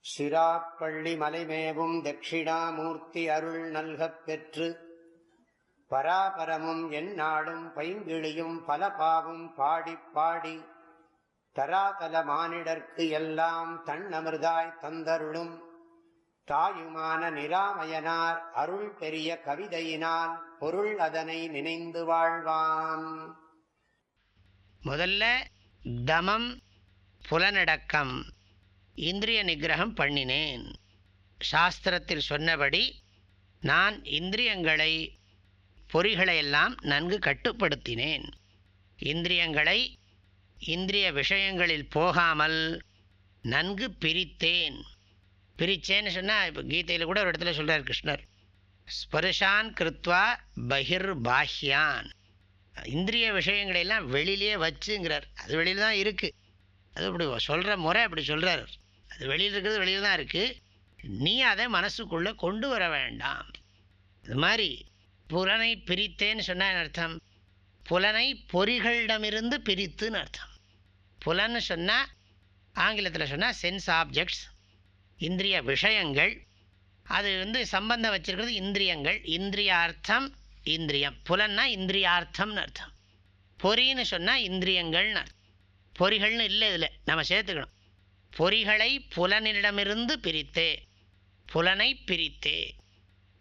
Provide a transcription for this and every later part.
சிராப்பள்ளி மலைமேவும் தட்சிணாமூர்த்தி அருள் நல்கப் பெற்று பராபரமும் எந்நாடும் பைங்கிழியும் பல பாவும் பாடிப் பாடி தராதல மானிடர்க்கு எல்லாம் தன்னமிர்தாய் தந்தருளும் தாயுமான நிராமயனார் அருள் பெரிய கவிதையினால் பொருள் அதனை நினைந்து வாழ்வான். முதல்ல தமம் புலனடக்கம் இந்திரிய நிகிரகம் பண்ணினேன். சாஸ்திரத்தில் சொன்னபடி நான் இந்திரியங்களை பொறிகளையெல்லாம் நன்கு கட்டுப்படுத்தினேன். இந்திரியங்களை இந்திரிய விஷயங்களில் போகாமல் நன்கு பிரித்தேன். பிரித்தேன்னு சொன்னால் இப்போ கீதையில் கூட ஒரு இடத்துல சொல்கிறார் கிருஷ்ணர், ஸ்பர்ஷான் கிருத்வா பகிர் பாஹ்யான். இந்திரிய விஷயங்களையெல்லாம் வெளியிலே வச்சுங்கிறார். அது வெளியில் தான் இருக்குது. அது அப்படி சொல்கிற முறை அப்படி சொல்கிறார். அது வெளியில் இருக்கிறது வெளியில் தான் இருக்குது. நீ அதை மனசுக்குள்ளே கொண்டு வர வேண்டாம். இது மாதிரி புலனை பிரித்தேன்னு சொன்னால் அர்த்தம், புலனை பொறிகளிடமிருந்து பிரித்துன்னு அர்த்தம். புலன்னு சொன்னால் ஆங்கிலத்தில் சொன்னால் சென்ஸ் ஆப்ஜெக்ட்ஸ், இந்திரிய விஷயங்கள். அது சம்பந்தம் வச்சிருக்கிறது இந்திரியங்கள். இந்திரியார்த்தம் இந்திரியம். புலன்னா இந்திரியார்த்தம்னு அர்த்தம். பொறின்னு சொன்னால் இந்திரியங்கள்னு அர்த்தம். பொறிகள்னு இல்லை, இதில் நம்ம சேர்த்துக்கணும். பொறிகளை புலனிடமிருந்து பிரித்தே, புலனை பிரித்தே.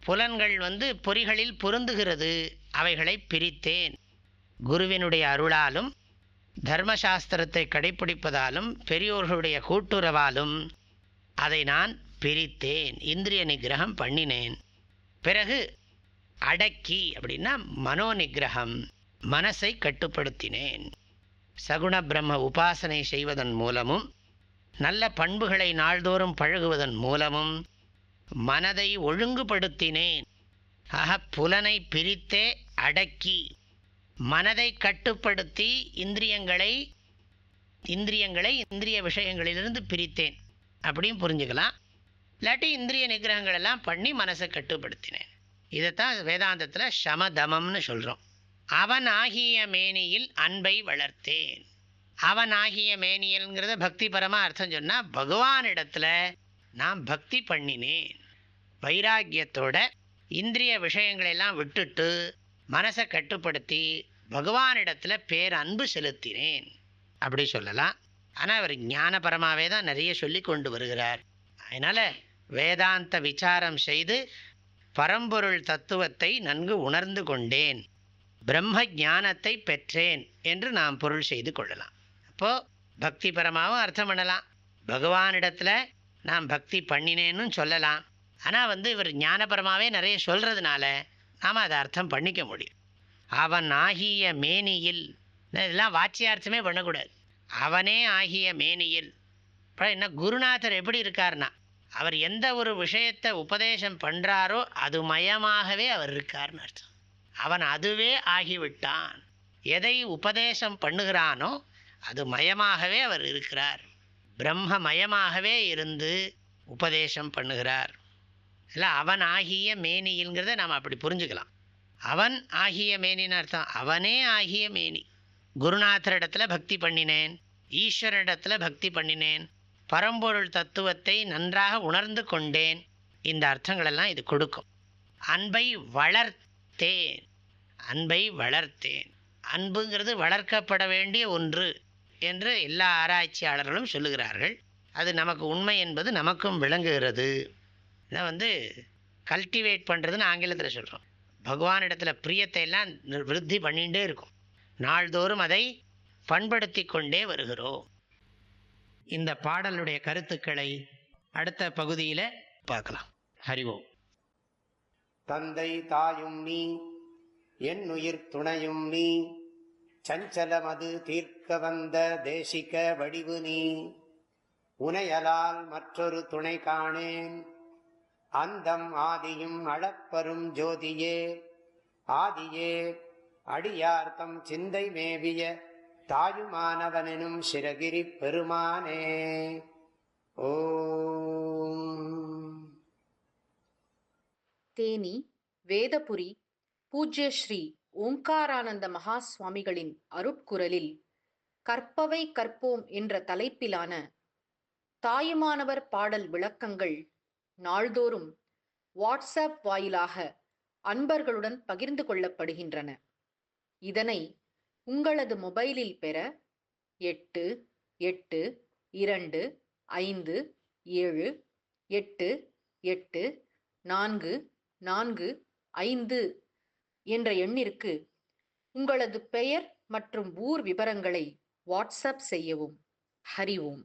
புலன்கள் பொறிகளில் பொருந்துகிறது, அவைகளை பிரித்தேன். குருவினுடைய அருளாலும் தர்மசாஸ்திரத்தை கடைப்பிடிப்பதாலும் பெரியோர்களுடைய கூட்டுறவாலும் அதை நான் பிரித்தேன், இந்திரிய நிகிரகம் பண்ணினேன். பிறகு அடக்கி அப்படின்னா மனோ நிகிரகம், மனசை கட்டுப்படுத்தினேன். சகுண பிரம்ம உபாசனை செய்வதன் மூலமும் நல்ல பண்புகளை நாள்தோறும் பழகுவதன் மூலமும் மனதை ஒழுங்குபடுத்தினேன். ஆக புலனை பிரித்தே அடக்கி மனதை கட்டுப்படுத்தி இந்திரியங்களை இந்திரிய விஷயங்களிலிருந்து பிரித்தேன் அப்படியும் புரிஞ்சுக்கலாம். இல்லாட்டி இந்திரிய நிகிரகங்கள் எல்லாம் பண்ணி மனசை கட்டுப்படுத்தினேன். இதைத்தான் வேதாந்தத்தில் சமதமம்னு சொல்கிறோம். அவன் ஆகிய மேனியில் அன்பை வளர்த்தேன். அவன் ஆகிய மேனியல்ங்கிறத பக்தி பரமாக அர்த்தம் சொன்னால் பகவானிடத்தில் நான் பக்தி பண்ணினேன். வைராக்கியத்தோட இந்திரிய விஷயங்களெல்லாம் விட்டுட்டு மனசை கட்டுப்படுத்தி பகவானிடத்தில் பேரன்பு செலுத்தினேன் அப்படி சொல்லலாம். ஆனால் அவர் ஞானபரமாகவே தான் நிறைய சொல்லி கொண்டு வருகிறார். அதனால் வேதாந்த விசாரம் செய்து பரம்பொருள் தத்துவத்தை நன்கு உணர்ந்து கொண்டேன், பிரம்ம ஞானத்தை பெற்றேன் என்று நாம் பொருள் செய்து கொள்ளலாம். அப்போது பக்தி பரமாகவும் அர்த்தம் பண்ணலாம், பகவானிடத்தில் நான் பக்தி பண்ணினேன்னு சொல்லலாம். ஆனால் இவர் ஞானபரமாகவே நிறைய சொல்கிறதுனால நாம் அதை அர்த்தம் பண்ணிக்க முடியும். அவன் ஆகிய மேனியில், இதெல்லாம் வாச்சியார்த்தமே பண்ணக்கூடாது. அவனே ஆகிய மேனியில். அப்புறம் என்ன, குருநாதர் எப்படி இருக்கார்னா, அவர் எந்த ஒரு விஷயத்தை உபதேசம் பண்ணுறாரோ அது மயமாகவே அவர் இருக்கார்னு அர்த்தம். அவன் அதுவே ஆகிவிட்டான். எதை உபதேசம் பண்ணுகிறானோ அது மயமாகவே அவர் இருக்கிறார். பிரம்ம மயமாகவே இருந்து உபதேசம் பண்ணுகிறார். இல்லை, அவன் ஆகிய மேனியில்ங்கிறத நாம் அப்படி புரிஞ்சுக்கலாம். அவன் ஆகிய மேனின்னு அர்த்தம் அவனே ஆகிய மேனி. குருநாதரிடத்தில் பக்தி பண்ணினேன், ஈஸ்வரனிடத்தில் பக்தி பண்ணினேன், பரம்பொருள் தத்துவத்தை நன்றாக உணர்ந்து கொண்டேன். இந்த அர்த்தங்களெல்லாம் இது கொடுக்கும். அன்பை வளர்த்தேன், அன்பை வளர்த்தேன். அன்புங்கிறது வளர்க்கப்பட வேண்டிய ஒன்று என்று எல்லா ஆராய்ச்சியாளர்களும் சொல்லுகிறார்கள். அது நமக்கு உண்மை என்பது நமக்கும் விளங்குகிறது. இதை கல்டிவேட் பண்ணுறதுன்னு ஆங்கிலத்தில் சொல்கிறோம். பகவானிடத்தில் பிரியத்தை எல்லாம் விருத்தி பண்ணிகிட்டே இருக்கும். நாள்தோறும் அதை பண்படுத்தி கொண்டே வருகிறோம். இந்த பாடலுடைய கருத்துக்களை அடுத்த பகுதியில் பார்க்கலாம். ஹரி ஓம். தந்தை தாயும் நீ, என் உயிர் துணையும் நீ, சஞ்சலமது தீர்க்க வந்த தேசிக வடிவு நீ, உனையலால் மற்றொரு துணை காணேன், அந்தம் ஆதியும் அளப்பரும் ஜோதியே, ஆதியே அடியார்த்தம் சிந்தை மேவிய தாயுமானவனும் சிரகிரி பெருமானே. ஓம். தேனி வேதபுரி பூஜ்ய ஸ்ரீ ஓங்காரானந்த மகா சுவாமிகளின் அருட்குரலில் கற்பவை கற்போம் என்ற தலைப்பிலான தாயுமானவர் பாடல் விளக்கங்கள் நாள்தோறும் வாட்ஸ்அப் வாயிலாக அன்பர்களுடன் பகிர்ந்து கொள்ளப்படுகின்றன. இதனை உங்களது மொபைலில் பெற 8827 8 8 4 4 5 என்ற எண்ணிற்கு உங்களது பெயர் மற்றும் ஊர் விவரங்களை வாட்ஸ்அப் செய்யவும். ஹரி ஓம்.